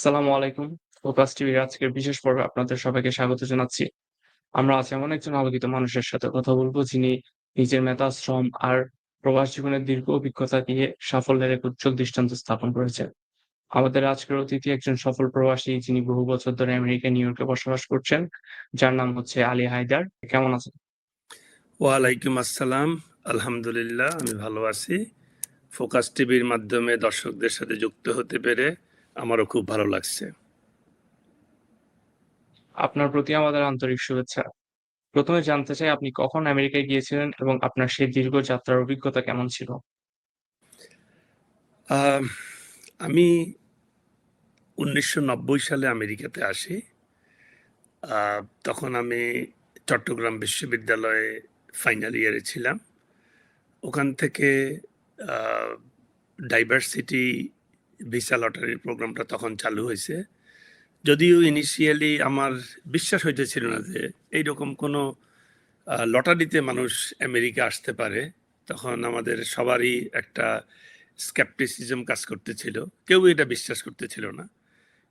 আসসালামু আলাইকুম। ফোকাস টিভির আজকের বিশেষ পর্বে আপনাদের সবাইকে স্বাগত জানাচ্ছি। আমরা আজ এমন একজন আলোকিত মানুষের সাথে কথা বলবো যিনি নিজের মেধা, শ্রম আর প্রবাস জীবনের দীর্ঘ অভিজ্ঞতা দিয়ে সাফল্যের এক উজ্জ্বল দৃষ্টান্ত স্থাপন করেছেন। আমাদের আজকের অতিথি একজন সফল প্রবাসী যিনি বহু বছর ধরে আমেরিকা নিউ ইয়র্কে বসবাস করছেন, যার নাম হচ্ছে আলী হায়দার। কেমন আছেন? ওয়ালাইকুম আসসালাম। আলহামদুলিল্লাহ, আমি ভালো আছি। ফোকাস টিভির মাধ্যমে দর্শকদের সাথে যুক্ত হতে পেরে আমারও খুব ভালো লাগছে। আপনার প্রতি আমাদের আন্তরিক শুভেচ্ছা। প্রথমে জানতে চাই আপনি কখন আমেরিকায় গিয়েছিলেন এবং আপনার সেই দীর্ঘ যাত্রার অভিজ্ঞতা কেমন ছিল? আহ, আমি 1990 সালে আমেরিকাতে আসি। তখন আমি চট্টগ্রাম বিশ্ববিদ্যালয়ে ফাইনাল ইয়ারে ছিলাম। ওখান থেকে ডাইভার্সিটি ভিসা লটারির প্রোগ্রামটা তখন চালু হয়েছে। যদিও ইনিশিয়ালি আমার বিশ্বাস হইতেছিল না যে এইরকম কোনো লটারিতে মানুষ আমেরিকা আসতে পারে। তখন আমাদের সবারই একটা স্কেপটিসিজম কাজ করতেছিল, কেউ এটা বিশ্বাস করতেছিল না।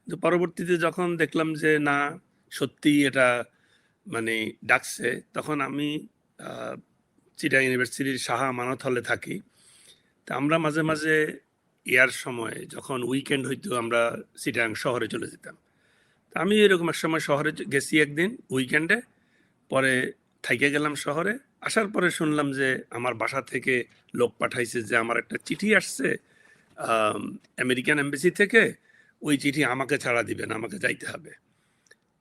কিন্তু পরবর্তীতে যখন দেখলাম যে না, সত্যি এটা মানে ডাকছে, তখন আমি চিটাগাং ইউনিভার্সিটির শাহ আমানত হলে থাকি। তা আমরা মাঝে মাঝে ইয়ার সময় যখন উইকেন্ড হইতো আমরা চিটাগাং শহরে চলে যেতাম। আমি এরকম এক সময় শহরে গেছি একদিন উইকেন্ডে, পরে থাইকে গেলাম শহরে। আসার পরে শুনলাম যে আমার বাসা থেকে লোক পাঠাইছে যে আমার একটা চিঠি আসছে আমেরিকান এম্বাসি থেকে, ওই চিঠি আমাকে ছাড়া দিবেন, আমাকে যাইতে হবে।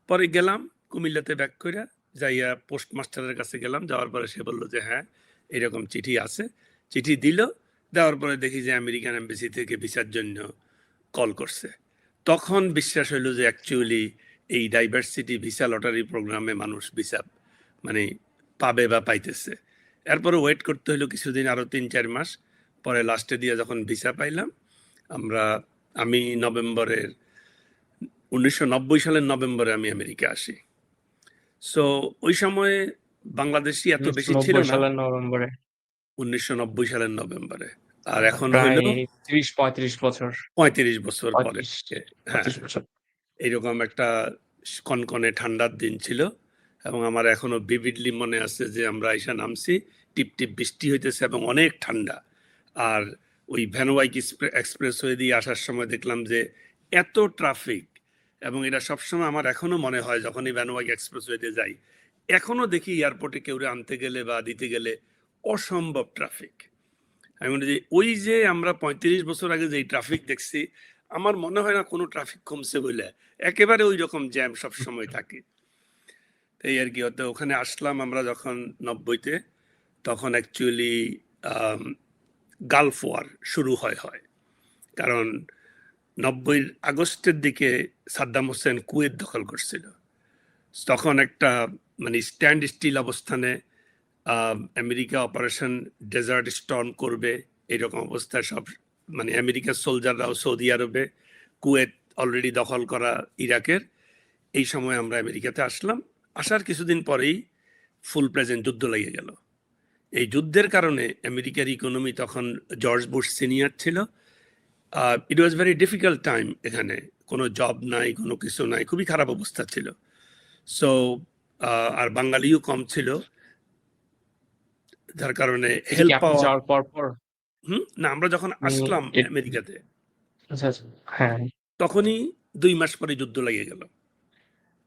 পরে গেলাম কুমিল্লাতে ব্যাক করে, যাইয়া পোস্টমাস্টারের কাছে গেলাম। যাওয়ার পরে সে বলল যে হ্যাঁ, এরকম চিঠি আছে। চিঠি দিল। দেওয়ার পরে দেখি যে আমেরিকান এম্বাসি থেকে ভিসার জন্য কল করছে। তখন বিশ্বাস হইলো যে অ্যাকচুয়ালি এই ডাইভার্সিটি ভিসা লটারি প্রোগ্রামে মানুষ ভিসা মানে পাবে বা পাইতেছে। এরপরে ওয়েট করতে হইলো কিছুদিন, আরও ৩-৪ মাস। পরে লাস্টে দিয়ে যখন ভিসা পাইলাম আমি 1990 সালের নভেম্বরে আমি আমেরিকা আসি। সো ওই সময়ে বাংলাদেশি এত বেশি ছিল 1990 না। সালের নভেম্বরে। 1990 সালের নভেম্বরে। আর এখন প্রায় হইল ৩০-৩৫ বছর। ৩৫ বছর পরে। ৩৫ হ্যাঁ, বছর। এইরকম একটা কনকনে ঠান্ডার দিন ছিল। এবং আমার এখনো ভিভিডলি মনে আছে যে আমরা আইসা নামছি, টিপ টিপ বৃষ্টি হইতেছে এবং অনেক ঠান্ডা। আর ওই ভ্যানওয়াইক এক্সপ্রেসওয়ে দিয়ে আসার সময় দেখলাম যে এত ট্রাফিক। এবং এটা সবসময় আমার এখনো মনে হয় যখনই ভ্যানওয়াইক এক্সপ্রেসওয়েতে যাই, এখনো দেখি এয়ারপোর্টে কেউ আনতে গেলে বা দিতে গেলে অসম্ভব ট্রাফিক। আমি মনে যে ওই যে আমরা ৩৫ বছর আগে যে ট্রাফিক দেখছি, আমার মনে হয় না কোনো ট্রাফিক কমছে বলে। একেবারে ওই রকম জ্যাম সব সময় থাকে। এই আর কি। হতে ওখানে আসলাম আমরা যখন 90-তে, তখন অ্যাকচুয়ালি গালফ ওয়ার শুরু হয়। কারণ 90 আগস্টের দিকে সাদ্দাম হোসেন কুয়েত দখল করছিল। তখন একটা স্ট্যান্ড স্টিল অবস্থানে আমেরিকা অপারেশন ডেজার্ট স্টর্ম করবে, এরকম অবস্থায় সব আমেরিকার সোলজাররাও সৌদি আরবে, কুয়েত অলরেডি দখল করা ইরাকের। এই সময় আমরা আমেরিকাতে আসলাম। আসার কিছুদিন পরেই ফুল প্রেজেন্ট যুদ্ধ লেগে গেল। এই যুদ্ধের কারণে আমেরিকার ইকোনমি তখন জর্জ বুশ সিনিয়র ছিল। ইট ওয়াজ ভেরি ডিফিকাল্ট টাইম। এখানে কোনো জব নাই, কোনো কিছু নাই, খুবই খারাপ অবস্থা ছিল। সো আর বাঙালিও কম ছিল, যার কারণে এটা কি হেল্প আপনি পাওয়া। যাওয়ার পর? না, আমরা যখন আসলাম এ আমেরিকাতে আচ্ছা, আচ্ছা। হ্যাঁ, তখনই 2 মাস পরে যুদ্ধ লেগে গেল,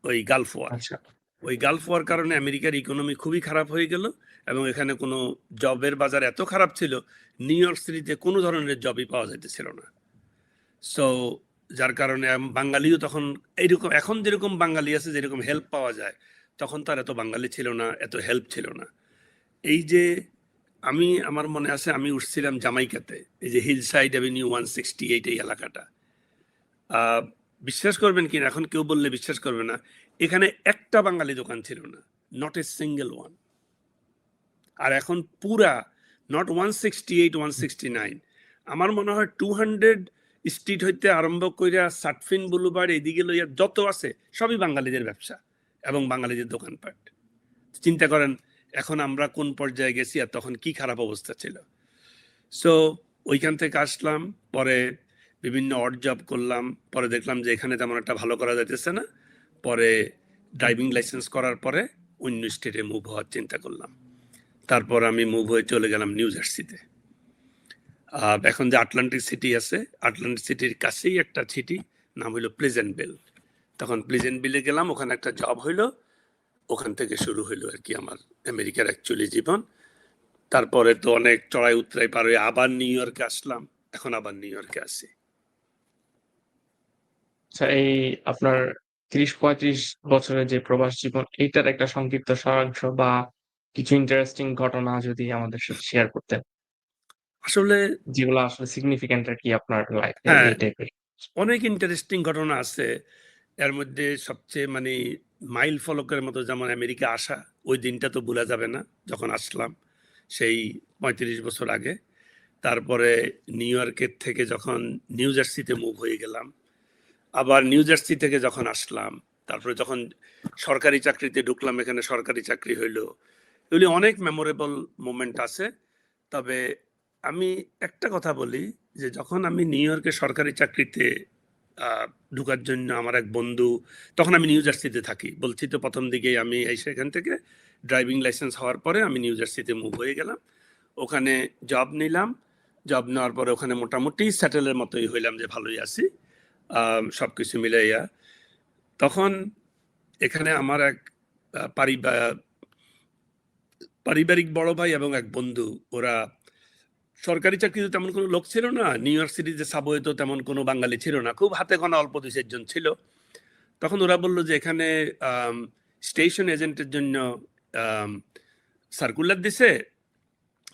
ওই গালফ ওয়ার। আচ্ছা। ওই গালফ ওয়ার কারণে আমেরিকার ইকোনমি খুবই খারাপ হয়ে গেল। এবং এখানে কোনো জবের বাজার এত খারাপ ছিল, নিউ ইয়র্ক সিটিতে কোনো ধরনের জবই পাওয়া যাইতেছিল না। সো যার কারণে বাঙালিও তখন এইরকম, এখন যেরকম বাঙালি আছে, যেরকম হেল্প পাওয়া যায়, তখন তার এত বাঙালি ছিল না, এত হেল্প ছিল না। এই যে আমার মনে আছে আমি উঠছিলাম জামাইকাতে, এই যে হিল সাইড অ্যাভিনিউ 168, এই এলাকাটা। বিশ্বাস করবেন কিনা, এখন কেউ বললে বিশ্বাস করবে না, এখানে একটা বাঙালি দোকান ছিল না, নট এ সিঙ্গেল ওয়ান। আর এখন পুরা নট 168, 169, আমার মনে হয় 200 স্ট্রিট হইতে আরম্ভ কইরা সাটফিন বুলুবার্ড এদিকে লইয়া যত আছে সবই বাঙালিদের ব্যবসা এবং বাঙালিদের দোকানপাট। চিন্তা করেন এখন আমরা কোন পর্যায়ে গেছি আর তখন কি খারাপ অবস্থা ছিল। সো ওইখান থেকে আসলাম। পরে বিভিন্ন অড জব করলাম। পরে দেখলাম যে এখানে তেমন একটা ভালো করা যাইতেছে না। পরে ড্রাইভিং লাইসেন্স করার পরে অন্য স্টেটে মুভ হওয়ার চিন্তা করলাম। তারপর আমি মুভ হয়ে চলে গেলাম নিউ জার্সিতে। এখন যে আটলান্টিক সিটি আছে, আটলান্টিক সিটির কাছেই একটা সিটি, নাম হইল প্লেজেন্টভিল। তখন প্লেজেন্টভিলে গেলাম, ওখানে একটা জব হইলো। ওখান থেকে শুরু হইলো আর কি আমার আমেরিকার অ্যাকচুয়ালি জীবন। তারপরে তো অনেক চড়াই উতরাই পার হয়ে আবার নিউ ইয়র্কে আসলাম। এখন আবার নিউ ইয়র্কে আছি। আচ্ছা, এই আপনার ৩০-৩৫ বছরের যে প্রবাস জীবন, এইটার একটা সংক্ষিপ্ত সারাংশ বা কিছু ইন্টারেস্টিং ঘটনা যদি আমাদের সাথে শেয়ার করতেন, আসলে যেগুলো আসলে সিগনিফিক্যান্ট আর কি আপনার লাইফে হ্যাঁ, এই টাইপের। অনেক ইন্টারেস্টিং ঘটনা আছে। এর মধ্যে সবচেয়ে মানে মাইল ফলকের মতো যেমন আমেরিকা আসা, ওই দিনটা তো ভোলা যাবে না যখন আসলাম, সেই ৩৫ বছর আগে। তারপরে নিউ ইয়র্কের থেকে যখন নিউ জার্সিতে মুভ হয়ে গেলাম, আবার নিউ জার্সি থেকে যখন আসলাম, তারপরে যখন সরকারি চাকরিতে ঢুকলাম, এখানে সরকারি চাকরি হইলো। এগুলি অনেক মেমোরেবল মোমেন্ট আছে। তবে আমি একটা কথা বলি যে যখন আমি নিউ ইয়র্কে সরকারি চাকরিতে ঢুকার জন্য আমার এক বন্ধু, তখন আমি নিউ জার্সিতে থাকি, বলছি তো প্রথম দিকেই আমি সেখান থেকে ড্রাইভিং লাইসেন্স হওয়ার পরে আমি নিউ জার্সিতে মুভ হয়ে গেলাম। ওখানে জব নিলাম। জব নেওয়ার পরে ওখানে মোটামুটি সেটেলের মতোই হইলাম, যে ভালোই আছি সব কিছু মিলাইয়া। তখন এখানে আমার এক পারিবারিক বড় ভাই এবং এক বন্ধু, ওরা সরকারি চাকরিতে তেমন কোনো লোক ছিল না। নিউ ইয়র্ক সিটিতে সাবওয়ে তো তেমন কোনো বাঙালি ছিল না, খুব হাতে গোনা অল্প ২-৪ জন ছিল। তখন ওরা বলল যে এখানে স্টেশন এজেন্টের জন্য সার্কুলার দিছে,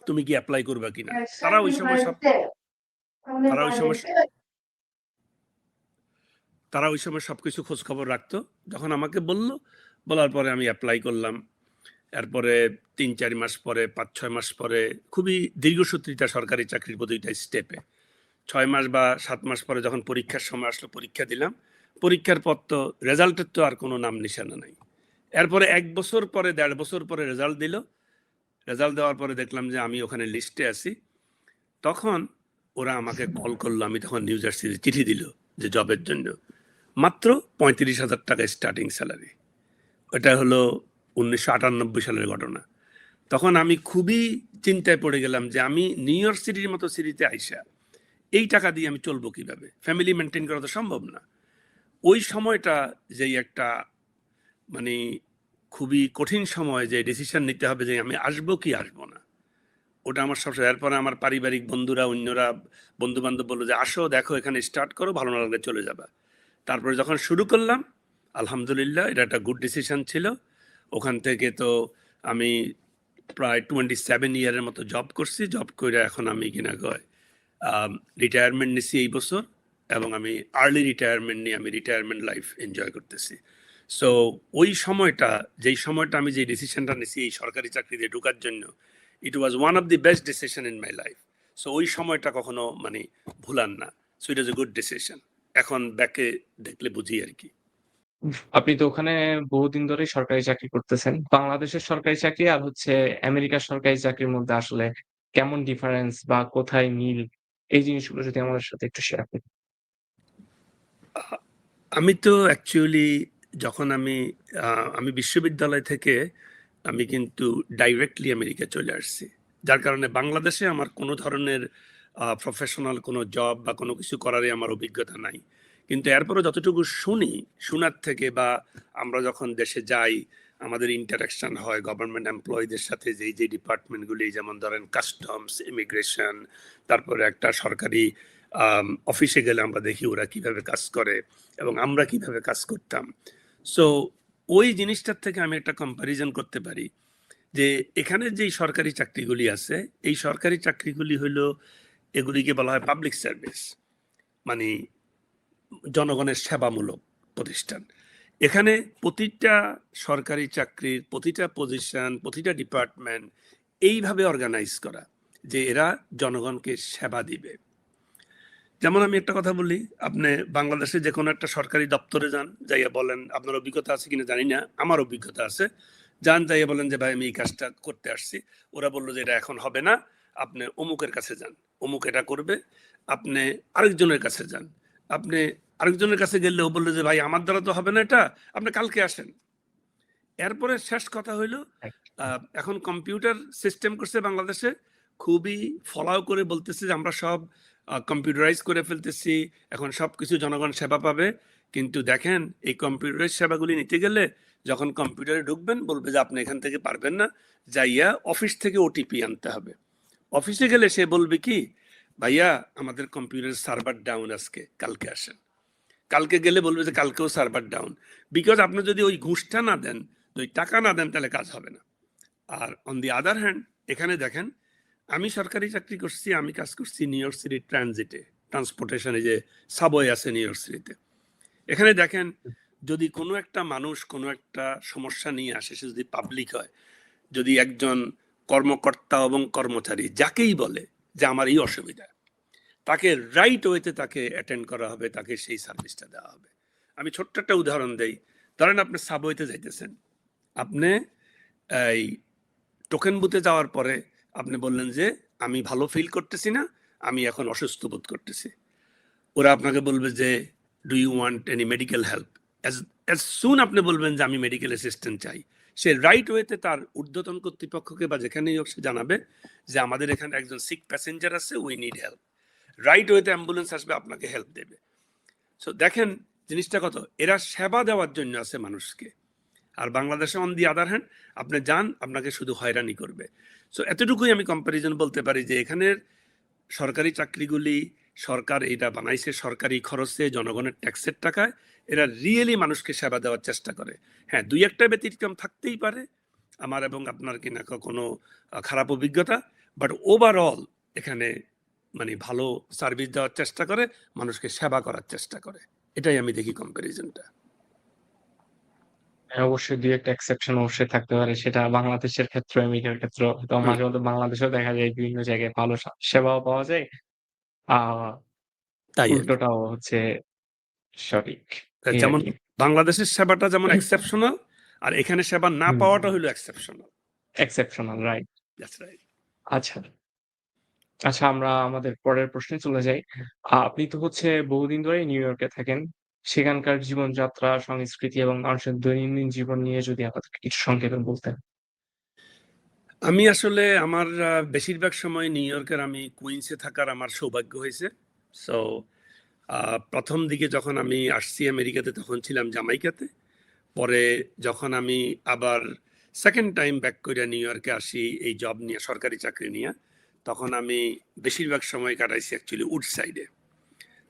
তুমি কি অ্যাপ্লাই করবা কিনা। তারা ওই সময় সব তারা ওই সময় তারা ওই সময় সবকিছু খোঁজ খবর রাখতো। যখন আমাকে বলার পরে আমি অ্যাপ্লাই করলাম। এরপরে ৩-৪ মাস পরে, ৫-৬ মাস পরে, খুবই দীর্ঘসূত্রিতা সরকারি চাকরির প্রতিটা স্টেপে। ৬ মাস বা ৭ মাস পরে যখন পরীক্ষার সময় আসলো, পরীক্ষা দিলাম। পরীক্ষার পর তো রেজাল্টের তো আর কোনো নাম নিশানা নাই। এরপরে ১ বছর পরে, ১.৫ বছর পরে রেজাল্ট দিল। রেজাল্ট দেওয়ার পরে দেখলাম যে আমি ওখানে লিস্টে আছি। তখন ওরা আমাকে কল করলো। আমি তখন নিউ জার্সিতে চিঠি দিল যে জবের জন্য। মাত্র ৩৫,০০০ টাকা স্টার্টিং স্যালারি। এটা হলো ১৯৯৮ সালের ঘটনা। তখন আমি খুবই চিন্তায় পড়ে গেলাম যে আমি নিউ ইয়র্ক সিটির মতো সিটিতে আইসা এই টাকা দিয়ে আমি চলবো কিভাবে? ফ্যামিলি মেনটেন করা তো সম্ভব না। ওই সময়টা যেই একটা মানে খুবই কঠিন সময়, যে ডিসিশন নিতে হবে যে আমি আসবো কি আসবো না, ওটা আমার সবসময়। এরপরে আমার পারিবারিক বন্ধুরা, অন্যরা, বন্ধু বান্ধব বললো যে আসো, দেখো, এখানে স্টার্ট করো, ভালো না লাগলে চলে যাবা। তারপরে যখন শুরু করলাম, আলহামদুলিল্লাহ এটা একটা গুড ডিসিশন ছিল। ওখান থেকে তো আমি প্রায় 27 ইয়ারের মতো জব করছি। জব করে এখন আমি কিনা কয় রিটায়ারমেন্ট নিছি এই বছর, এবং আমি আর্লি রিটায়ারমেন্ট নিয়ে আমি রিটায়ারমেন্ট লাইফ এনজয় করতেছি। সো ওই সময়টা, যেই সময়টা আমি যে ডিসিশনটা নিছি এই সরকারি চাকরিতে ঢোকার জন্য, it was one of the best decision in my life. So ওই সময়টা কখনো মানে ভুলার না। So it is a good decision. এখন ব্যাকে দেখলে বুঝি আর কি। আপনি তো ওখানে বহুদিন ধরেই সরকারি চাকরি করতেছেন। বাংলাদেশের সরকারি চাকরি আর হচ্ছে আমেরিকার সরকারি চাকরির মধ্যে আসলে কেমন ডিফারেন্স বা কোথায় মিল, এই জিনিসগুলো যদি আমাদের সাথে একটু শেয়ার করতেন। আ- আমি তো অ্যাকচুয়ালি যখন আমি বিশ্ববিদ্যালয় থেকে আমি কিন্তু ডাইরেক্টলি আমেরিকা চলে আসছি। যার কারণে বাংলাদেশে আমার কোনো ধরনের প্রফেশনাল কোনো জব বা কোনো কিছু করারই আমার অভিজ্ঞতা নাই। কিন্তু এরপরও যতটুকু শুনি, শোনার থেকে বা আমরা যখন দেশে যাই, আমাদের ইন্টারাকশন হয় গভর্নমেন্ট এমপ্লয়ীদের সাথে, যে ডিপার্টমেন্টগুলি, যেমন ধরেন কাস্টমস, ইমিগ্রেশন, তারপরে একটা সরকারি অফিসে গেলে আমরা দেখি ওরা কিভাবে কাজ করে এবং আমরা কিভাবে কাজ করতাম। সো ওই জিনিসটার থেকে আমি একটা কম্প্যারিজন করতে পারি যে এখানে যেই সরকারি চাকরিগুলি আছে, এই সরকারি চাকরিগুলি হলো, এগুলিকে বলা হয় পাবলিক সার্ভিস, মানে জনগণের সেবামূলক প্রতিষ্ঠান। এখানে প্রতিটা সরকারি চাকরির প্রতিটা পজিশন, প্রতিটা ডিপার্টমেন্ট এইভাবে অর্গানাইজ করা যে এরা জনগণকে সেবা দিবে। যেমন আমি একটা কথা বলি, আপনি বাংলাদেশে যে কোনো একটা সরকারি দপ্তরে যান, যাইয়া বলেন, আপনার অভিজ্ঞতা আছে কিনা জানি না, আমার অভিজ্ঞতা আছে, যান, যাইয়া বলেন যে ভাই আমি এই কাজটা করতে আসছি। ওরা বললো যে এটা এখন হবে না, আপনি অমুকের কাছে যান। অমুক এটা করবে, আপনি আরেকজনের কাছে যান। আপনি আরেকজনের কাছে গেলে ও বললো যে ভাই আমার দ্বারা তো হবে না এটা, আপনি কালকে আসেন। এরপরে শেষ কথা হইলো এখন কম্পিউটার সিস্টেম করছে বাংলাদেশে, খুবই ফলাও করে বলতেছে যে আমরা সব কম্পিউটারাইজ করে ফেলতেছি, এখন সবকিছু জনগণ সেবা পাবে। কিন্তু দেখেন এই কম্পিউটারাইজ সেবাগুলি নিতে গেলে যখন কম্পিউটারে ঢুকবেন বলবে যে আপনি এখান থেকে পারবেন না, যাইয়া অফিস থেকে ওটিপি আনতে হবে। অফিসে গেলে সে বলবে কি, ভাইয়া আমাদের কম্পিউটার সার্ভার ডাউন, আজকে কালকে আসেন। কালকে গেলে বলবে যে কালকেও সার্ভার ডাউন। বিকজ আপনি যদি ওই ঘুষটা না দেন, ওই টাকা না দেন, তাহলে কাজ হবে না। আর অন দি আদার হ্যান্ড এখানে দেখেন, আমি সরকারি চাকরি করছি, আমি কাজ করছি নিউ ইয়র্ক সিটি ট্রানজিটে, ট্রান্সপোর্টেশনে, যে সাবওয়ে আছে নিউ ইয়র্ক সিটিতে। এখানে দেখেন, যদি কোনো একটা মানুষ কোনো একটা সমস্যা নিয়ে আসে, সে যদি পাবলিক হয়, যদি একজন কর্মকর্তা এবং কর্মচারী যাকেই বলে যে আমার এই অসুবিধা, তাকে রাইট ওয়েতে তাকে অ্যাটেন্ড করা হবে, তাকে সেই সার্ভিসটা দেওয়া হবে। আমি ছোট্ট একটা উদাহরণ দেই। ধরেন আপনি সাবওয়েতে যাইতেছেন, আপনি এই টোকেন বুথে যাওয়ার পরে আপনি বললেন যে আমি ভালো ফিল করতেছি না, আমি এখন অসুস্থ বোধ করতেছি। ওরা আপনাকে বলবে যে do you want any medical help. As soon আপনি বলবেন যে আমি মেডিকেল অ্যাসিস্ট্যান্ট চাই, সে রাইট ওয়েতে তার ঊর্ধ্বতন কর্তৃপক্ষকে বা যেখানেই হোক সে জানাবে যে আমাদের এখানে একজন সিক প্যাসেঞ্জার আছে, উই নিড হেল্প। রাইট ওয়েতে অ্যাম্বুলেন্স আসবে, আপনাকে হেল্প দেবে। সো দেখেন জিনিসটা কত, এরা সেবা দেওয়ার জন্য আছে মানুষকে। আর বাংলাদেশে অন দি আদার হ্যান্ড আপনি যান, আপনাকে শুধু হয়রানি করবে। সো এতটুকুই আমি কম্প্যারিজন বলতে পারি যে এখানের সরকারি চাকরিগুলি সরকার এটা বানাইছে সরকারি খরচে, জনগণের ট্যাক্সের টাকায়, এরা রিয়েলি মানুষকে সেবা দেওয়ার চেষ্টা করে। হ্যাঁ, দুই একটা ব্যতিক্রম থাকতেই পারে, আমার এবং আপনার কিনা কোনো খারাপ অভিজ্ঞতা, বাট ওভারঅল এখানে মানে ভালো সার্ভিস দেওয়ার চেষ্টা করে, মানুষকে সেবা করার চেষ্টা করে। এটাই আমি দেখি কম্প্যারিজনটা। হ্যাঁ, অবশ্যই ২-১ টা এক্সেপশন অবশ্যই থাকতে পারে। সেটা বাংলাদেশের ক্ষেত্রেও, আমেরিকার ক্ষেত্রেও। তো হুম, মাঝে মধ্যে বাংলাদেশেও দেখা যায় বিভিন্ন জায়গায় ভালো সেবাও পাওয়া যায়। আ তাই আর কি। উল্টোটাও হচ্ছে সঠিক। এই যেমন আরকি। বাংলাদেশের সেবাটা যেমন এক্সেপশনাল, আর এখানে সেবা না হুম, পাওয়াটা হলো exceptional. Exceptional right. That's right. আচ্ছা। আচ্ছা, আমরা আমাদের পরের প্রশ্নে চলে যাই। আপনি তো হচ্ছে বহুদিন ধরেই নিউ ইয়র্কে থাকেন। সেখানকার জীবনযাত্রা, সংস্কৃতি এবং মানুষের দৈনন্দিন জীবন নিয়ে যদি আমাদেরকে কিছু সংক্ষেপে বলতেন। আমি আসলে আমার বেশিরভাগ সময় নিউ ইয়র্কের, আমি কুইন্সে থাকার আমার সৌভাগ্য হয়েছে। সো প্রথম দিকে যখন আমি আসছি আমেরিকাতে তখন ছিলাম জামাইকাতে। পরে যখন আমি আবার সেকেন্ড টাইম ব্যাক করে নিউ ইয়র্কে আসি এই জব নিয়ে, সরকারি চাকরি নিয়ে, তখন আমি বেশিরভাগ সময় কাটাইছি অ্যাকচুয়ালি উড সাইডে।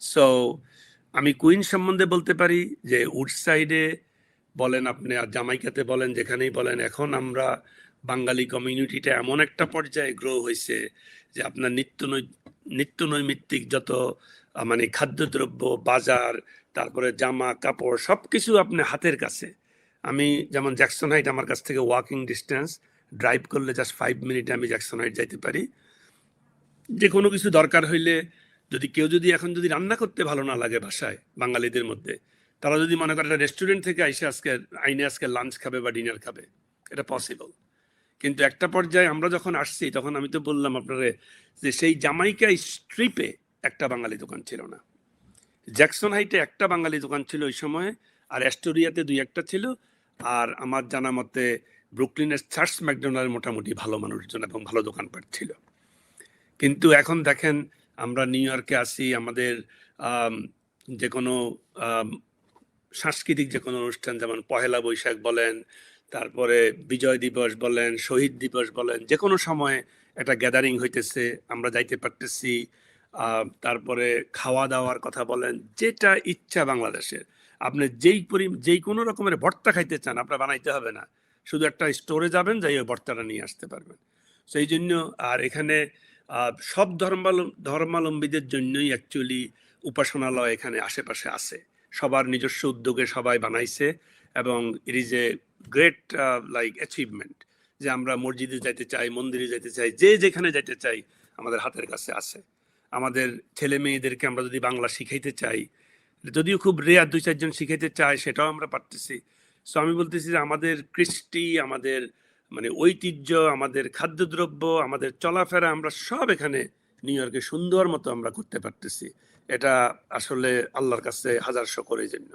সো আমি কুইন সম্বন্ধে বলতে পারি যে উড সাইডে বলেন আপনি আর জামাইকাতে বলেন, যেখানেই বলেন, এখন আমরা বাঙালি কমিউনিটিটা এমন একটা পর্যায়ে গ্রো হয়েছে যে আপনার নিত্য নৈমিত্তিক যত মানে খাদ্যদ্রব্য, বাজার, তারপরে জামা কাপড়, সবকিছু আপনি হাতের কাছে। আমি যেমন জ্যাকসন হাইট আমার কাছ থেকে ওয়াকিং ডিস্টেন্স, ড্রাইভ করলে জাস্ট 5 মিনিটে আমি জ্যাকসন হাইট যাইতে পারি। যে কোনো কিছু দরকার হইলে, যদি কেউ যদি এখন যদি রান্না করতে ভালো না লাগে বাসায় বাঙালিদের মধ্যে, তারা যদি মনে করে একটা রেস্টুরেন্ট থেকে আইসে আজকে লাঞ্চ খাবে বা ডিনার খাবে, এটা পসিবল। কিন্তু একটা পর্যায়ে আমরা যখন আসছি, তখন আমি তো বললাম আপনারে যে সেই জামাইকা স্ট্রিপে একটা বাঙালি দোকান ছিল না। জ্যাকসন হাইটে একটা বাঙালি দোকান ছিল ওই সময়, আর অ্যাস্টোরিয়াতে ২-১টা ছিল। আর আমার জানা মতে ব্রুকলিনের চার্চ ম্যাকডোনাল্ড মোটামুটি ভালো মানুষজন এবং ভালো দোকানপাট ছিল। কিন্তু এখন দেখেন, আমরা নিউ ইয়র্কে আসি, আমাদের আম, যে কোনো আম, সাংস্কৃতিক যে কোনো অনুষ্ঠান, যেমন পহেলা বৈশাখ বলেন, তারপরে বিজয় দিবস বলেন, শহীদ দিবস বলেন, যে কোনো সময় একটা গ্যাদারিং হইতেছে, আমরা যাইতে পারতেছি। তারপরে খাওয়া দাওয়ার কথা বলেন, যেটা ইচ্ছা বাংলাদেশের, আপনি যেই কোনো রকমের ভর্তা খাইতে চান, আপনার বানাইতে হবে না, শুধু একটা স্টোরে যাবেন, যাই ওই ভর্তাটা নিয়ে আসতে পারবেন। সেই জন্য আর এখানে সব ধর্মাবলম্বীদের জন্যই অ্যাকচুয়ালি উপাসনালয় এখানে আশেপাশে আছে। সবার নিজস্ব উদ্যোগে সবাই বানাইছে, এবং ইট is a great like achievement যে আমরা মসজিদে যাইতে চাই, মন্দিরে যাইতে চাই, যে যেখানে যাইতে চাই, আমাদের হাতের কাছে আছে। আমাদের ছেলে মেয়েদেরকে আমরা যদি বাংলা শিখাইতে চাই, যদিও খুব রেয়ার ২-৪ জন শিখাইতে চায়, সেটাও আমরা পারতেছি। সো আমি বলতেছি যে আমাদের কৃষ্টি, আমাদের মানে ঐতিহ্য, আমাদের খাদ্যদ্রব্য, আমাদের চলাফেরা, আমরা সব এখানে নিউ ইয়র্কে সুন্দর মতো আমরা করতে পারতেছি। এটা আসলে আল্লাহর কাছে হাজার শুকর এই জন্য।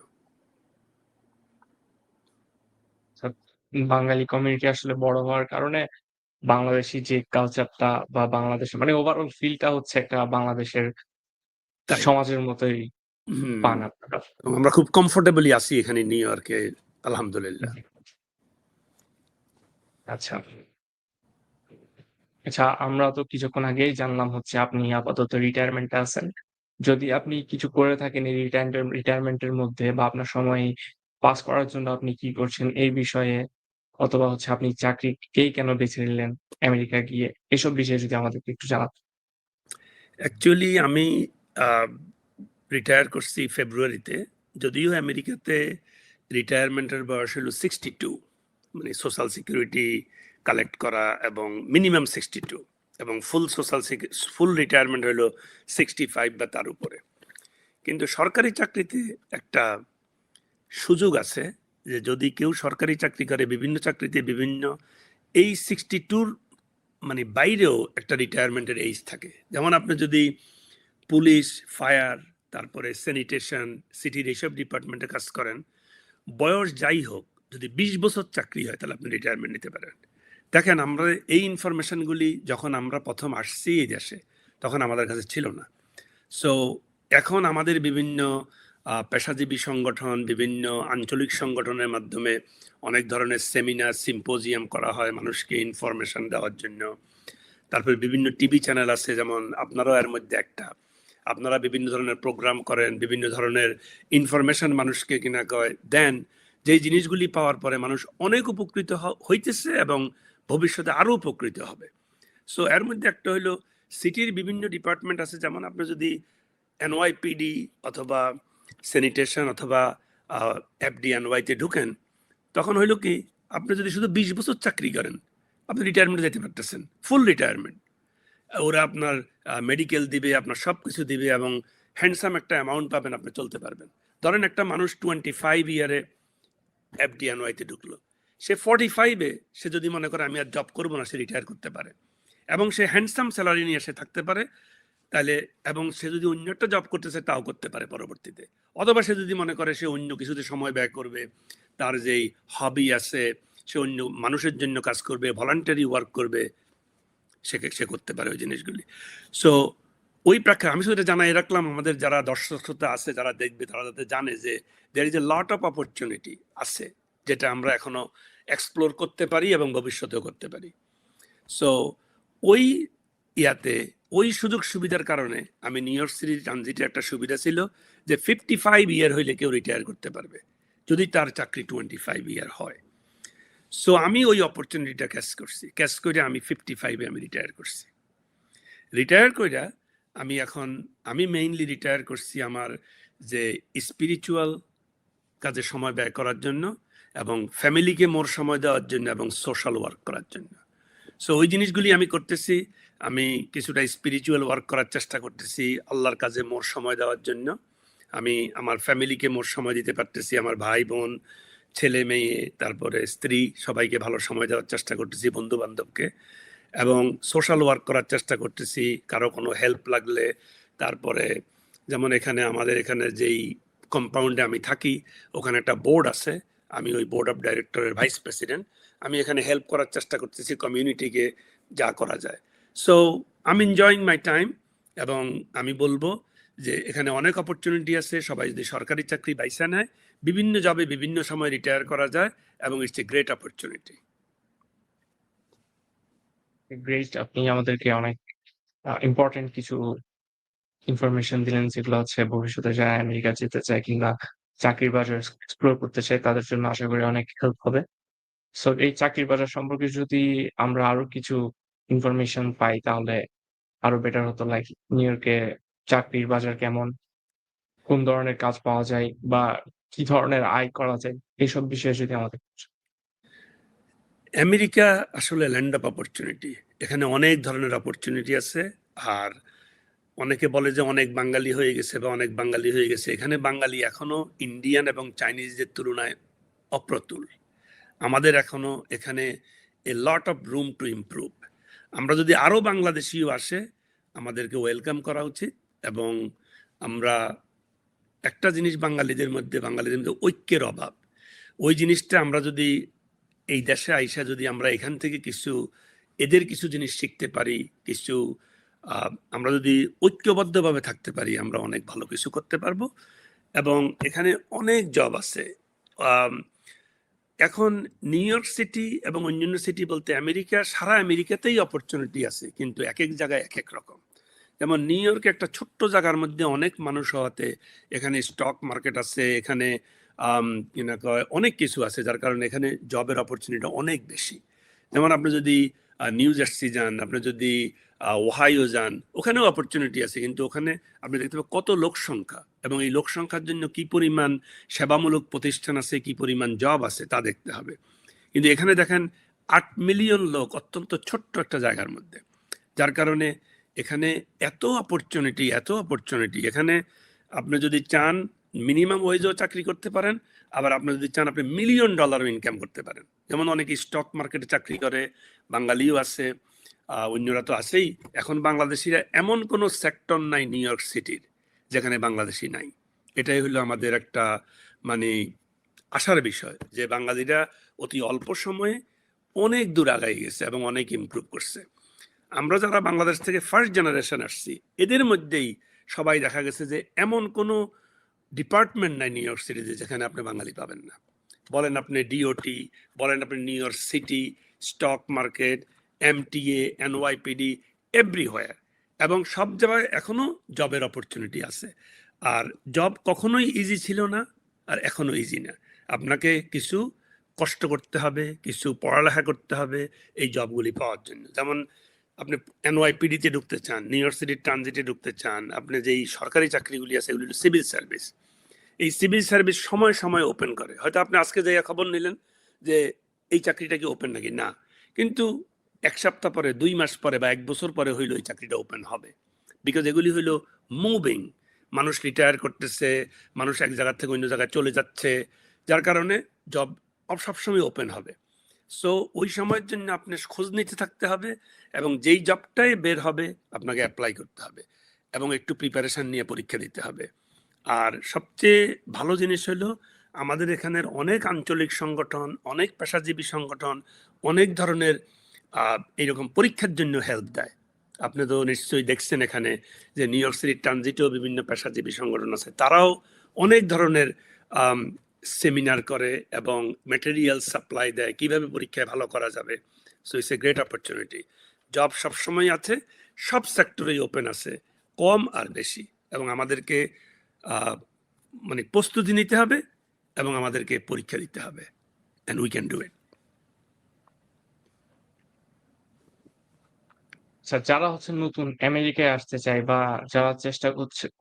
আচ্ছা, বাঙালি কমিউনিটি আসলে বড় হওয়ার কারণে বাংলাদেশী যে কালচারটা বা বাংলাদেশের মানে ওভারঅল ফিলটা হচ্ছে একটা বাংলাদেশের তাই। সমাজের মতোই হুম। পান আপনারা। এবং আমরা খুব কমফোর্টেবলি আছি এখানে নিউ ইয়র্কে, আলহামদুলিল্লাহ। জি। আচ্ছা। আচ্ছা, আমরা তো কিছুক্ষণ আগেই জানলাম হচ্ছে আপনি আপাতত রিটায়ারমেন্টে আছেন। যদি আপনি কিছু করে থাকেন এই রিটায়ারমেন্টের মধ্যে বা আপনার সময় পাস করার জন্য আপনি কি করছেন এই বিষয়ে অথবা হচ্ছে আপনি চাকরিকেই কেন বেছে নিলেন আমেরিকা গিয়ে? এসব বিষয়ে যদি আমাদেরকে একটু জানাতেন। অ্যাকচুয়ালি আমি আ রিটায়ার করছি ফেব্রুয়ারিতে। যদিও আমেরিকাতে রিটায়ারমেন্টের বয়স হলো 62, মানে সোশ্যাল সিকিউরিটি কালেক্ট করা এবং মিনিমাম 62, এবং ফুল রিটায়ারমেন্ট হলো 65 বা তার উপরে। কিন্তু সরকারি চাকরিতে একটা সুযোগ আছে যে যদি কেউ সরকারি চাকরি করে, বিভিন্ন চাকরিতে বিভিন্ন এই 62 মানে বাইরেও একটা রিটায়ারমেন্টের এইজ থাকে। যেমন আপনি যদি পুলিশ, ফায়ার, তারপরে স্যানিটেশন, সিটির এইসব ডিপার্টমেন্টে কাজ করেন, বয়স যাই হোক, যদি ২০ বছর চাকরি হয় তাহলে আপনি রিটায়ারমেন্ট নিতে পারেন। দেখেন, আমরা এই ইনফরমেশনগুলি যখন আমরা প্রথম আসছি এই দেশে, তখন আমাদের কাছে ছিল না। সো এখন আমাদের বিভিন্ন পেশাজীবী সংগঠন, বিভিন্ন আঞ্চলিক সংগঠনের মাধ্যমে অনেক ধরনের সেমিনার, সিম্পোজিয়াম করা হয় মানুষকে ইনফরমেশন দেওয়ার জন্য। তারপরে বিভিন্ন টিভি চ্যানেল আছে, যেমন আপনারাও এর মধ্যে একটা। আপনারা বিভিন্ন ধরনের প্রোগ্রাম করেন, বিভিন্ন ধরনের ইনফরমেশন মানুষকে কিনা দেন, যেই জিনিসগুলি পাওয়ার পরে মানুষ অনেক উপকৃত হইতেছে এবং ভবিষ্যতে আরো উপকৃত হবে। সো এর মধ্যে একটা হইলো সিটির বিভিন্ন ডিপার্টমেন্ট আছে, যেমন আপনি যদি এনওয়াইপিডি অথবা স্যানিটেশন অথবা এফডিএনওয়াইতে ঢুকেন, তখন হইলো কি, আপনি যদি শুধু ২০ বছর চাকরি করেন, আপনি রিটায়ারমেন্টে যেতে পারতেছেন, ফুল রিটায়ারমেন্ট। ওরা আপনার মেডিকেল দিবে, আপনার সবকিছু দিবে এবং হ্যান্ডসাম একটা অ্যামাউন্ট পাবেন, আপনি চলতে পারবেন। ধরেন একটা মানুষ 25 ইয়ারে এফডিএনওয়াইতে ঢুকলো, সে 45-এ সে যদি মনে করে আমি আর জব করবো না, সে রিটায়ার করতে পারে এবং সে হ্যান্ডসাম স্যালারি নিয়ে সে থাকতে পারে। তাহলে এবং সে যদি অন্য একটা জব করতেছে তাও করতে পারে পরবর্তীতে, অথবা সে যদি মনে করে সে অন্য কিছুতে সময় ব্যয় করবে, তার যেই হবি আছে, সে অন্য মানুষের জন্য কাজ করবে, ভলান্টারি ওয়ার্ক করবে, সে করতে পারে ওই জিনিসগুলি। সো ওই প্রেক্ষাপটে আমি শুধু এটা জানাই রাখলাম, আমাদের যারা দর্শক শ্রোতা আছে, যারা দেখবে, তারা যাতে জানে যে there is a lot of opportunity আছে, যেটা আমরা এখনো এক্সপ্লোর করতে পারি এবং ভবিষ্যতেও করতে পারি। সো ওই ইয়াতে ওই সুযোগ সুবিধার কারণে আমি নিউ ইয়র্ক সিটির ট্রানজিটে একটা সুবিধা ছিল যে 55 ইয়ার হইলে কেউ রিটায়ার করতে পারবে যদি তার চাকরি 25 ইয়ার হয়। সো আমি ওই অপরচুনিটিটা ক্যাচ করে আমি 55-এ আমি রিটায়ার করছি। রিটায়ার কইরা আমি মেইনলি রিটায়ার করছি আমার যে স্পিরিচুয়াল কাজে সময় ব্যয় করার জন্য এবং ফ্যামিলিকে মোর সময় দেওয়ার জন্য এবং সোশ্যাল ওয়ার্ক করার জন্য। সো ওই জিনিসগুলি আমি করতেছি। আমি কিছুটা স্পিরিচুয়াল ওয়ার্ক করার চেষ্টা করতেছি আল্লাহর কাজে মোর সময় দেওয়ার জন্য। আমি আমার ফ্যামিলিকে মোর সময় দিতে পারতেছি, আমার ভাই বোন, ছেলে মেয়ে, তারপরে স্ত্রী, সবাইকে ভালো সময় দেওয়ার চেষ্টা করতেছি, বন্ধু বান্ধবকে, এবং সোশ্যাল ওয়ার্ক করার চেষ্টা করতেছি কারো কোনো হেল্প লাগলে। তারপরে যেমন আমাদের এখানে যেই কম্পাউন্ডে আমি থাকি, ওখানে একটা বোর্ড আছে, আমি ওই বোর্ড অফ ডাইরেক্টরের ভাইস প্রেসিডেন্ট। আমি এখানে হেল্প করার চেষ্টা করতেছি কমিউনিটিকে যা করা যায়। So I am enjoying my time, এবং আমি বলবো যে এখানে অনেক অপরচুনিটি আছে। সবাই যদি সরকারি চাকরি বাইসা নেয়, বিভিন্ন জবে বিভিন্ন সময় রিটায়ার করা যায় এবং it's a great opportunity. Great, আপনি আমাদেরকে অনেক ইম্পোর্টেন্ট কিছু ইনফরমেশন দিলেন যেগুলো হচ্ছে ভবিষ্যতে যারা আমেরিকা যেতে চায় কিংবা চাকরির বাজার এক্সপ্লোর করতে চায় তাদের জন্য আশা করি অনেক হেল্প হবে। সো এই চাকরির বাজার সম্পর্কে যদি আমরা আরো কিছু ইনফরমেশন পাই তাহলে আরো বেটার হতো। লাইক নিউ ইয়র্কে চাকরির বাজার কেমন, কোন ধরনের কাজ পাওয়া যায় বা কি ধরনের আয় করা যায়, এইসব বিষয়ে যদি আমাদের আমেরিকা আসলে ল্যান্ড অফ অপরচুনিটি। এখানে অনেক ধরনের অপরচুনিটি আছে। আর অনেকে বলে যে অনেক বাঙালি হয়ে গেছে বা অনেক বাঙালি হয়ে গেছে। এখানে বাঙালি এখনো ইন্ডিয়ান এবং চাইনিজদের তুলনায় অপ্রতুল। আমাদের এখনো এখানে a lot of room to improve. আমরা যদি আরো বাংলাদেশিও আসে, আমাদেরকে ওয়েলকাম করা উচিত। এবং আমরা একটা জিনিস বাঙালিদের মধ্যে ঐক্যের অভাব। ওই জিনিসটা আমরা যদি এই দেশে আইসা যদি আমরা এখান থেকে এদের কিছু জিনিস শিখতে পারি, কিছু আমরা যদি ঐক্যবদ্ধভাবে থাকতে পারি, আমরা অনেক ভালো কিছু করতে পারবো। এবং এখানে অনেক জব আছে। আম, এখন নিউ ইয়র্ক সিটি এবং অন্যান্য সিটি বলতে সারা আমেরিকাতেই অপরচুনিটি আছে, কিন্তু এক এক জায়গায় এক এক রকম। যেমন নিউ ইয়র্কে একটা ছোট্ট জায়গার মধ্যে অনেক মানুষ হওয়াতে এখানে স্টক মার্কেট আছে, এখানে অনেক কিছু আছে, যার কারণে এখানে জবের অপরচুনিটি অনেক বেশি। যেমন আপনি যদি নিউ জার্সি যান, আপনি যদি ওহাইও যান, ওখানেও অপরচুনিটি আছে, কিন্তু ওখানে আপনি দেখতে পাবেন কত লোক সংখ্যা, এবং এই লোক সংখ্যার জন্য কি পরিমাণ সেবামূলক প্রতিষ্ঠান আছে, কি পরিমাণ জব আছে তা দেখতে হবে। কিন্তু এখানে দেখেন 8 মিলিয়ন লোক অত্যন্ত ছোট্ট একটা জায়গার মধ্যে, যার কারণে এখানে এত অপরচুনিটি। এখানে আপনি যদি চান মিনিমাম ওয়েজেও চাকরি করতে পারেন, আবার আপনি যদি চান আপনি $1 মিলিয়ন ইনকাম করতে পারেন। যেমন অনেকে স্টক মার্কেটে চাকরি করে, বাঙালিও আছে, অন্যরা তো আছেই। এখন বাংলাদেশিরা এমন কোনো সেক্টর নাই নিউ ইয়র্ক সিটির যেখানে বাংলাদেশি নাই। এটাই হলো আমাদের একটা মানে আশার বিষয়, যে বাঙালিরা অতি অল্প সময়ে অনেক দূর আগাই গেছে এবং অনেক ইমপ্রুভ করছে। আমরা যারা বাংলাদেশ থেকে ফার্স্ট জেনারেশন আসছি, এদের মধ্যেই সবাই দেখা গেছে যে এমন কোনো ডিপার্টমেন্ট নাই নিউ ইয়র্ক সিটিতে যেখানে আপনি বাঙালি পাবেন না। বলেন আপনি ডিওটি, বলেন আপনি new York city, stock market, MTA, NYPD, everywhere. এবং সব জায়গায় এখনো জবের অপরচুনিটি আছে। আর জব কখনোই ইজি ছিল না, আর এখনো ইজি না। আপনাকে কিছু কষ্ট করতে হবে, কিছু পড়ালেখা করতে হবে এই জবগুলি পাওয়ার জন্য। যেমন আপনি এনওয়াইপিডিতে ঢুকতে চান, নিউ ইয়র্ক সিটির ট্রানজিটে ঢুকতে চান, আপনি যেই সরকারি চাকরিগুলি আছে এগুলি সিভিল সার্ভিস। এই সিভিল সার্ভিস সময় সময় ওপেন করে। হয়তো আপনি আজকে যাইয়া খবর নিলেন যে এই চাকরিটা কি ওপেন নাকি, না, কিন্তু 1 সপ্তাহ পরে, 2 মাস পরে বা 1 বছর পরে হইলো এই চাকরিটা ওপেন হবে। বিকজ এগুলি হইলো মুভিং, মানুষ রিটায়ার করতেছে, মানুষ এক জায়গা থেকে অন্য জায়গায় চলে যাচ্ছে, যার কারণে জব সবসময় ওপেন হবে। সো ওই সময়ের জন্য আপনি খোঁজ নিতে থাকতে হবে, এবং যেই জবটাই বের হবে আপনাকে অ্যাপ্লাই করতে হবে, এবং একটু প্রিপারেশন নিয়ে পরীক্ষা দিতে হবে। আর সবচেয়ে ভালো জিনিস হলো আমাদের এখানের অনেক আঞ্চলিক সংগঠন, অনেক পেশাজীবী সংগঠন, অনেক ধরনের এইরকম পরীক্ষার জন্য হেল্প দেয়। আপনি তো নিশ্চয়ই দেখছেন এখানে যে নিউ ইয়র্ক সিটির ট্রানজিটেও বিভিন্ন পেশাজীবী সংগঠন আছে, তারাও অনেক ধরনের সেমিনার করে এবং ম্যাটেরিয়াল সাপ্লাই দেয় কিভাবে পরীক্ষায় ভালো করা যাবে। So it's a great opportunity. Job সবসময় আছে, সব সেক্টরেই ওপেন আছে, কম আর বেশি। এবং আমাদেরকে মানে প্রস্তুতি নিতে হবে এবং আমাদেরকে পরীক্ষা দিতে হবে, and we can do it. আচ্ছা, যারা নতুন আমেরিকায় আসতে চায় বা যারা চেষ্টা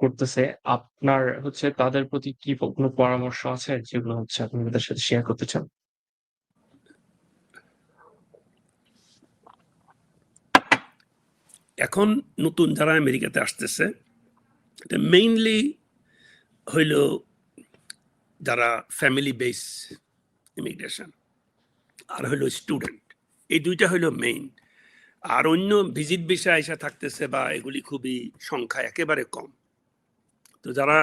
করতেছে, আপনার তাদের প্রতি কি কোনো পরামর্শ আছে যেগুলো আপনি আমাদের সাথে শেয়ার করতে চান? এখন নতুন যারা আমেরিকাতে আসতেছে, এটা মেইনলি হইল যারা ফ্যামিলি বেস ইমিগ্রেশন, আর হইল স্টুডেন্ট। এই দুইটা হইল মেইন। আর অন্য ভিজিট ভিসা এসে থাকতেছে বা এগুলি খুবই সংখ্যা একেবারে কম। তো যারা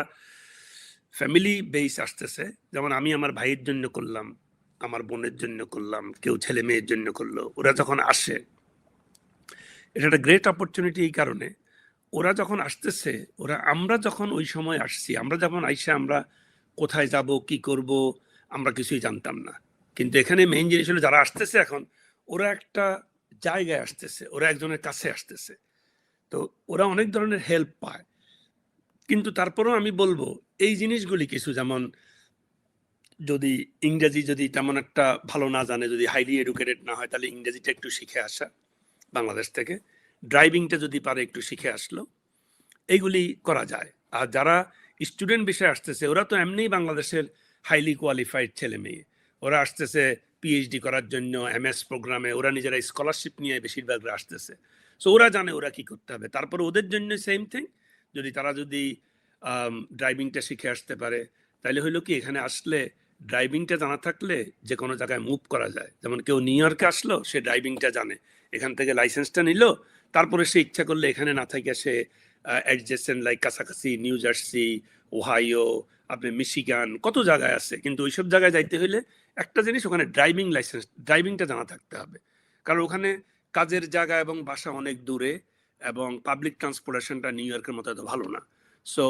ফ্যামিলি বেস আসতেছে, যেমন আমি আমার ভাইয়ের জন্য করলাম, আমার বোনের জন্য করলাম, কেউ ছেলে মেয়ের জন্য করলো, ওরা যখন আসে এটা একটা গ্রেট অপরচুনিটি। এই কারণে ওরা যখন আসতেছে, আমরা যখন ওই সময় আসছি, আমরা যখন আইসা আমরা কোথায় যাব, কি করব, আমরা কিছুই জানতাম না। কিন্তু এখানে মেইন জিনিস হলো যারা আসতেছে এখন, ওরা একটা জায়গায় আসতেছে, ওরা একজনের কাছে আসতেছে, তো ওরা অনেক ধরনের হেল্প পায়। কিন্তু তারপরেও আমি বলবো এই জিনিসগুলি কিছু, যেমন যদি ইংরেজি যদি তেমন একটা ভালো না জানে, যদি হাইলি এডুকেটেড না হয়, তাহলে ইংরেজিটা একটু শিখে আসা বাংলাদেশ থেকে, ড্রাইভিংটা যদি পারে একটু শিখে আসলো, এইগুলি করা যায়। আর যারা স্টুডেন্ট বিষয়ে আসতেছে, ওরা তো এমনিই বাংলাদেশের হাইলি কোয়ালিফাইড ছেলে মেয়ে, ওরা আসতেছে পিএইচডি করার জন্য, এমএস প্রোগ্রামে, ওরা নিজেরা স্কলারশিপ নিয়ে বেশিরভাগরা আসতেছে। সো ওরা জানে ওরা কি করতে হবে। তারপরে ওদের জন্য সেম থিং, তারা যদি ড্রাইভিংটা শিখে আসতে পারে, তাহলে হইলো কি, এখানে আসলে ড্রাইভিংটা জানা থাকলে যে কোনো জায়গায় মুভ করা যায়। যেমন কেউ নিউ ইয়র্কে আসলো, সে ড্রাইভিংটা জানে, এখান থেকে লাইসেন্সটা নিল, তারপরে সে ইচ্ছা করলে এখানে না থাকে সে অ্যাডজেসেন্ট লাইক কাছাকাছি নিউ জার্সি, ওহাইও, আপনি মিশিগান, কত জায়গায় আছে। কিন্তু ওইসব জায়গায় যাইতে হলে একটা জিনিস, ওখানে ড্রাইভিং লাইসেন্স, ড্রাইভিংটা জানা থাকতে হবে। কারণ ওখানে কাজের জায়গা এবং বাসা অনেক দূরে, এবং পাবলিক ট্রান্সপোর্টেশনটা নিউ ইয়র্কের মতো এত ভালো না। So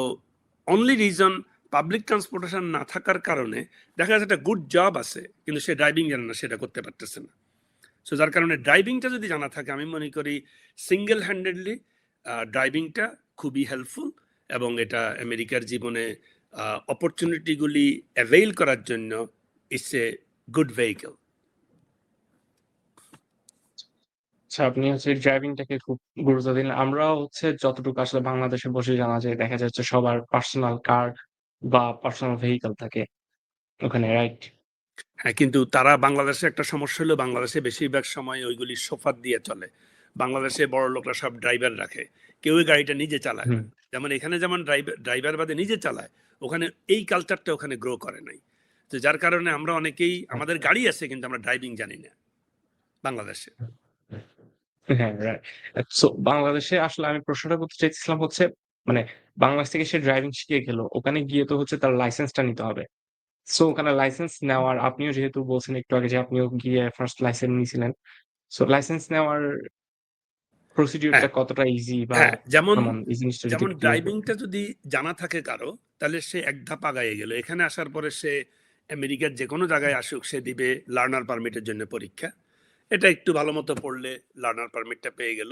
only reason, public transportation না থাকার কারণে দেখা যাচ্ছে একটা গুড জব আছে, কিন্তু সে ড্রাইভিং জানে না, সেটা করতে পারতেছে না। সো যার কারণে ড্রাইভিংটা যদি জানা থাকে, আমি মনে করি সিঙ্গেল হ্যান্ডেডলি ড্রাইভিংটা খুবই হেল্পফুল, এবং এটা আমেরিকার জীবনে অপরচুনিটিগুলি অ্যাভেইল করার জন্য ইটস এ গুড ভেহিকল। আচ্ছা, আপনি হচ্ছে ড্রাইভিংটাকে খুব গুরুত্ব দিলেন। আমরাও হচ্ছে যতটুকু আসলে বাংলাদেশে বসে জানা যায়, দেখা যাচ্ছে সবার পার্সোনাল কার বা পার্সোনাল ভেহিকল থাকে ওখানে, রাইট? হ্যাঁ, কিন্তু তারা বাংলাদেশে একটা সমস্যা হলো, বাংলাদেশে বেশিরভাগ সময় ওইগুলি সোফার দিয়ে চলে। বাংলাদেশে বড় লোকরা সব ড্রাইভার রাখে, কেউই গাড়িটা নিজে চালায় না। হুম। যেমন এখানে যেমন ড্রাইভার বাদে নিজে চালায়, ওখানে এই কালচারটা ওখানে গ্রো করে নাই। তো যার কারণে আমরা অনেকেই, আমাদের গাড়ি আছে কিন্তু আমরা ড্রাইভিং জানি না বাংলাদেশে। হ্যাঁ, রাইট। সো বাংলাদেশে আসলে আমি প্রশ্নটা করতে চাইছিলাম হচ্ছে, মানে বাংলাদেশ থেকে সে ড্রাইভিং শিখে গেল। ওখানে গিয়ে তো হচ্ছে তার লাইসেন্সটা নিতে হবে। সো ওখানে লাইসেন্স নেওয়ার, আপনিও যেহেতু বলছেন একটু আগে যে আপনিও গিয়ে ফার্স্ট লাইসেন্স নিয়েছিলেন। সো লাইসেন্স নেওয়ার প্রসিডিউরটা হ্যাঁ, কতটা ইজি বা হ্যাঁ, যেমন কেমন? এই জিনিসটা যদি যেমন একটু ক্লিয়ার করতেন। ড্রাইভিংটা যদি জানা থাকে কারো, তাহলে সে এক ধাপ আগায়ে গেল। এখানে আসার পরে সে আমেরিকার যে কোনো জায়গায় আসুক, সে দিবে লার্নার পারমিটের জন্য পরীক্ষা। এটা একটু ভালো মতো পড়লে লার্নার পারমিটটা পেয়ে গেল।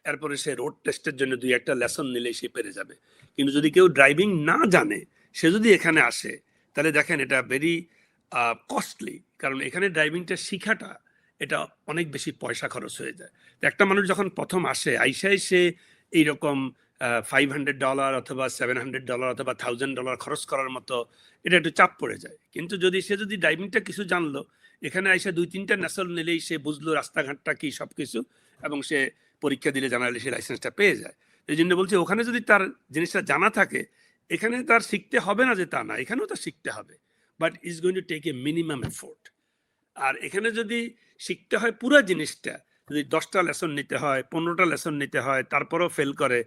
এরপরে সে রোড টেস্টের জন্য ২-১টা লেসন নিলেই সে পেরে যাবে। কিন্তু যদি কেউ ড্রাইভিং না জানে, সে যদি এখানে আসে, তাহলে দেখেন এটা ভেরি কস্টলি। কারণ এখানে ড্রাইভিংটা শিখাটা, এটা অনেক বেশি পয়সা খরচ হয়ে যায়। তো একটা মানুষ যখন প্রথম আসে, আইসাই সে এইরকম $500 অথবা $700 অথবা $1000 খরচ করার মতো, এটা একটু চাপ পড়ে যায়। কিন্তু যদি সে যদি ড্রাইভিংটা কিছু জানলো, এখানে আইসা ২-৩টা ন্যাসল নিলেই সে বুঝলো রাস্তাঘাটটা কি সবকিছু, এবং সে পরীক্ষা দিলে জানালে সে লাইসেন্সটা পেয়ে যায়। এই জন্য বলছি, ওখানে যদি তার জিনিসটা জানা থাকে, এখানে তার শিখতে হবে না যে তা না, এখানেও তার শিখতে হবে, but is going to take a minimum effort. আর এখানে যদি শিখতে হয় পুরো জিনিসটা, যদি 10টা লেসন নিতে হয়, 15টা লেসন নিতে হয়, তারপরেও ফেল করে,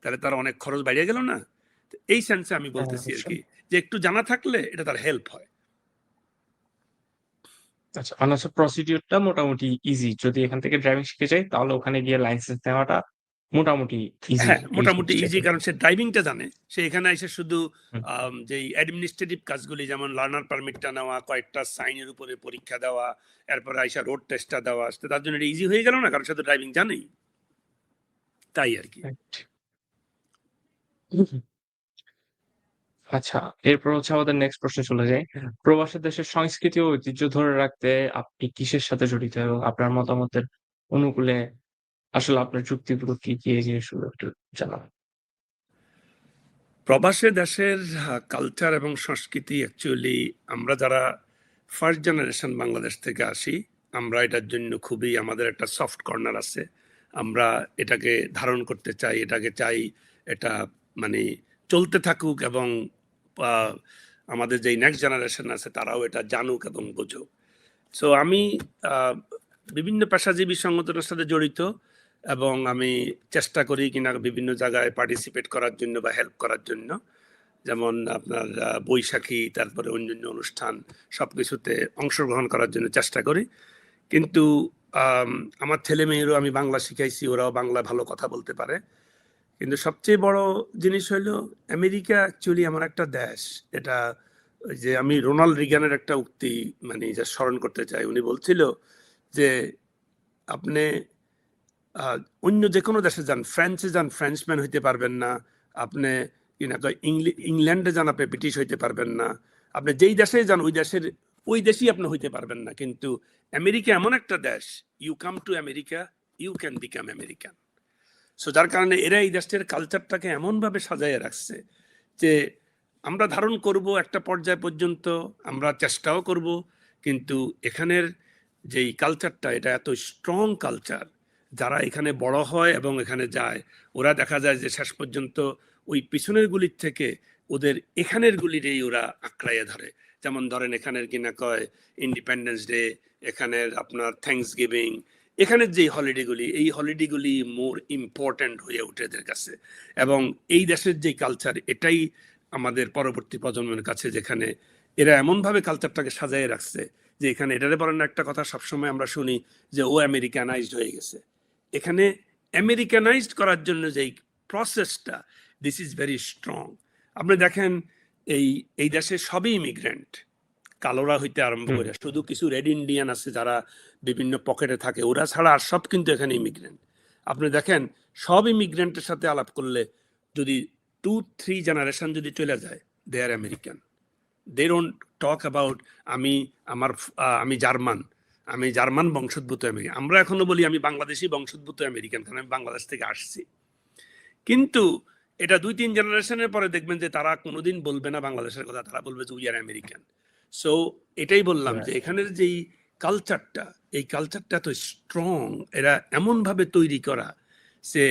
তাহলে তার অনেক খরচ বাড়িয়ে গেল না? তো এই সেন্সে আমি হ্যাঁ, বলতেছি আর অবশ্যই। কি, যে একটু জানা থাকলে এটা তার হেল্প হয়। আচ্ছা, মানে হচ্ছে প্রসিডিউরটা মোটামুটি ইজি। যদি এখান থেকে ড্রাইভিং শিখে যাই তাহলে ওখানে গিয়ে লাইসেন্স নেওয়াটা মোটামুটি ইজি, হ্যাঁ, এই মোটামুটি ইজি, জিনিসটাকে। কারণ সে ড্রাইভিংটা জানে। সে এখানে এসে শুধু হুম। যেই অ্যাডমিনিস্ট্রেটিভ কাজগুলি, যেমন লার্নার পারমিটটা নেওয়া, কয়েকটা সাইনের উপরে পরীক্ষা দেওয়া, এরপরে আইসা রোড টেস্টটা দেওয়া, তো তার জন্য এটা ইজি হয়ে গেল না? কারণ সে তো ড্রাইভিং জানেই। তাই আরকি। রাইট। আচ্ছা, এরপর হচ্ছে আমাদের নেক্সট প্রশ্নে চলে যাই। প্রবাসী দেশের সংস্কৃতি ও ঐতিহ্য ধরে রাখতে আপনি কিসের সাথে জড়িত এবং আপনার মতামতের অনুকূলে আসলে আপনার যুক্তিগুলো কি, কি এই জিনিসগুলো একটু জানাবেন? প্রবাসী দেশের কালচার এবং সংস্কৃতি অ্যাকচুয়ালি, আমরা যারা ফার্স্ট জেনারেশন বাংলাদেশ থেকে আসি, আমরা এটার জন্য খুবই, আমাদের একটা সফট কর্নার আছে। আমরা এটাকে ধারণ করতে চাই, এটাকে চাই এটা মানে চলতে থাকুক, এবং আহ, আমাদের যেই নেক্সট জেনারেশন আছে তারাও এটা জানুক এবং বুঝুক। সো আমি আহ, বিভিন্ন পেশাজীবী সংগঠনের সাথে জড়িত, এবং আমি চেষ্টা করি কিনা বিভিন্ন জায়গায় পার্টিসিপেট করার জন্য বা হেল্প করার জন্য। যেমন আপনার বৈশাখী, তারপরে অন্যান্য অনুষ্ঠান, সবকিছুতে অংশগ্রহণ করার জন্য চেষ্টা করি। কিন্তু আম, আমার ছেলে মেয়েরও আমি বাংলা শিখাইছি, ওরাও বাংলা ভালো কথা বলতে পারে। কিন্তু সবচেয়ে বড় জিনিস হলো, আমেরিকা অ্যাকচুয়ালি এমন একটা দেশ, এটা ওই যে আমি রোনাল্ড রিগানের একটা উক্তি মানে যা স্মরণ করতে চাই। উনি বলছিল যে আপনি আহ, অন্য যে কোনো দেশে যান, ফ্রান্সে যান, ফ্রেঞ্চম্যান হইতে পারবেন না। আপনি কি না কয়, ইংল্যান্ডে যান, আপনি ব্রিটিশ হইতে পারবেন না। আপনি যেই দেশে যান, ওই দেশের ওই দেশই আপনি হইতে পারবেন না। কিন্তু আমেরিকা এমন একটা দেশ, you come to America, you can become American. So যার কারণে এরা এই দেশের কালচারটাকে এমনভাবে সাজাইয়ে রাখছে যে আমরা ধারণ করব একটা পর্যায় পর্যন্ত, আমরা চেষ্টাও করব, কিন্তু এখানের যেই কালচারটা, এটা এত স্ট্রং কালচার। যারা এখানে বড় হয় এবং এখানে যায়, ওরা দেখা যায় যে শেষ পর্যন্ত ওই পিছনের গুলির থেকে ওদের এখানের গুলিরেই ওরা আঁকড়াইয়ে ধরে। যেমন ধরেন এখানের কিনা কয় ইন্ডিপেন্ডেন্স ডে, এখানের আপনার থ্যাঙ্কস গিভিং, এখানের যে হলিডেগুলি, এই হলিডেগুলি মোর ইম্পর্ট্যান্ট হয়ে ওঠে এদের কাছে। এবং এই দেশের যে কালচার, এটাই আমাদের পরবর্তী প্রজন্মের কাছে, যেখানে এরা এমনভাবে কালচারটাকে সাজায় রাখছে যে এখানে এটারে বলেন একটা কথা সবসময় আমরা শুনি যে ও আমেরিকানাইজড হয়ে গেছে। এখানে আমেরিকানাইজড করার জন্য যেই প্রসেসটা, দিস ইজ ভেরি স্ট্রং। আপনি দেখেন এই এই দেশে সবই ইমিগ্রেন্ট, কালোরা হইতে আরম্ভ হুম, করে, শুধু কিছু রেড ইন্ডিয়ান আছে যারা বিভিন্ন পকেটে থাকে, ওরা ছাড়া আর সব কিন্তু এখানে ইমিগ্রেন্ট। আপনি দেখেন সব ইমিগ্রেন্টের সাথে আলাপ করলে যদি 2-3 জেনারেশন যদি চলে যায়, they are American. They don't talk about আমি আমি জার্মান, আমি জার্মান বংশোদ্ভূত আমেরিকান। আমরা এখনো বলি আমি বাংলাদেশি বংশোদ্ভূত আমেরিকান, কারণ আমি বাংলাদেশ থেকে আসছি। কিন্তু এটা 2-3 জেনারেশনের পরে দেখবেন যে তারা কোনোদিন বলবে না বাংলাদেশের কথা, তারা বলবে যে উই আর আমেরিকান। সো এটাই বললাম যে right. এখানের যেই কালচারটা, এই কালচারটা তো স্ট্রং, এরা এমনভাবে তৈরি করা যে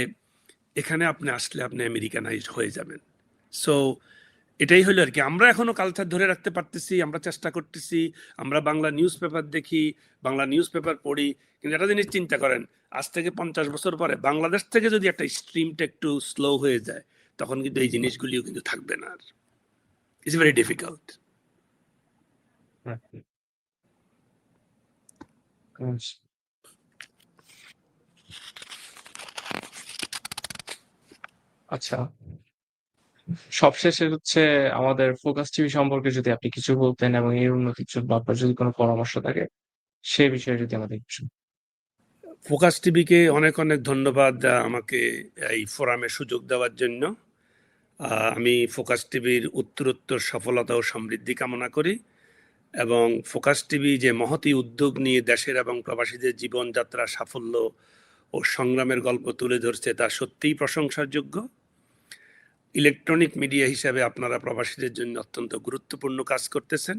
এখানে আপনি আসলে আপনি আমেরিকানাইজড হয়ে যাবেন। সো এটাই হলো আর কি। আমরা এখনো কালচার ধরে রাখতে পারতেছি, আমরা চেষ্টা করতেছি। আমরা বাংলা নিউজ পেপার দেখি, বাংলা নিউজ পেপার পড়ি। কিন্তু একটা জিনিস চিন্তা করেন, আজ থেকে 50 বছর পরে বাংলাদেশ থেকে যদি একটা স্ট্রিমটা একটু স্লো হয়ে যায়, তখন কিন্তু এই জিনিসগুলিও কিন্তু থাকবে না আর। It's very difficult. Right. Gosh. আচ্ছা, সবশেষে হচ্ছে আমাদের ফোকাস টিভি সম্পর্কে যদি আপনি কিছু বলতেন এবং এর উন্নতির জন্য আপনার যদি কোনো পরামর্শ থাকে সে বিষয়ে যদি আমাদের কিছু। ফোকাস টিভিকে অনেক অনেক ধন্যবাদ আমাকে এই ফোরামে সুযোগ দেওয়ার জন্য। আমি ফোকাস টিভির উত্তরোত্তর সফলতা ও সমৃদ্ধি কামনা করি, এবং ফোকাস টিভি যে মহতী উদ্যোগ নিয়ে দেশের এবং প্রবাসীদের জীবনযাত্রা, সাফল্য ও সংগ্রামের গল্প তুলে ধরছে, তা সত্যিই প্রশংসার যোগ্য। ইলেকট্রনিক মিডিয়া হিসাবে আপনারা প্রবাসীদের জন্য অত্যন্ত গুরুত্বপূর্ণ কাজ করতেছেন।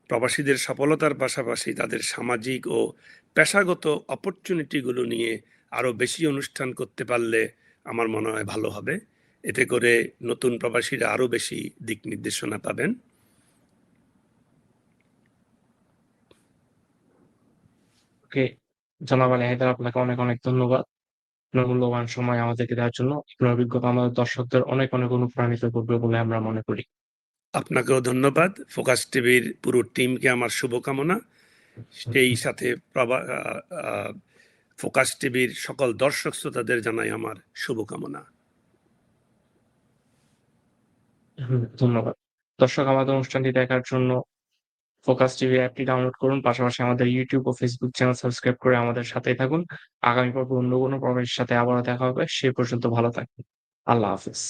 প্রবাসীদের সফলতার পাশাপাশি তাদের সামাজিক ও পেশাগত অপরচুনিটিগুলো নিয়ে আরও বেশি অনুষ্ঠান করতে পারলে আমার মনে হয় ভালো হবে। এতে করে নতুন প্রবাসীরা আরও বেশি দিক নির্দেশনা পাবেন। ওকে, জনাব আলী হায়দার, আপনাকে অনেক অনেক ধন্যবাদ আপনার মূল্যবান সময় আমাদেরকে দেওয়ার জন্য। আপনার অভিজ্ঞতা আমাদের দর্শকদের অনেক অনেক অনুপ্রাণিত করবে বলে আমরা মনে করি। আপনাকেও ধন্যবাদ। ফোকাস টিভির পুরো টিমকে আমার শুভকামনা। সেই সাথে ফোকাস টিভির সকল দর্শক শ্রোতাদের জানাই আমার শুভকামনা। ধন্যবাদ। দর্শক, আমাদের অনুষ্ঠানটি দেখার জন্য ফোকাস টিভি অ্যাপটি ডাউনলোড করুন। পাশাপাশি আমাদের ইউটিউব ও ফেসবুক চ্যানেল সাবস্ক্রাইব করে আমাদের সাথেই থাকুন। আগামী পর্বে অন্য কোনো প্রবাসীর সাথে আবারও দেখা হবে। সে পর্যন্ত ভালো থাকবেন। আল্লাহ হাফেজ।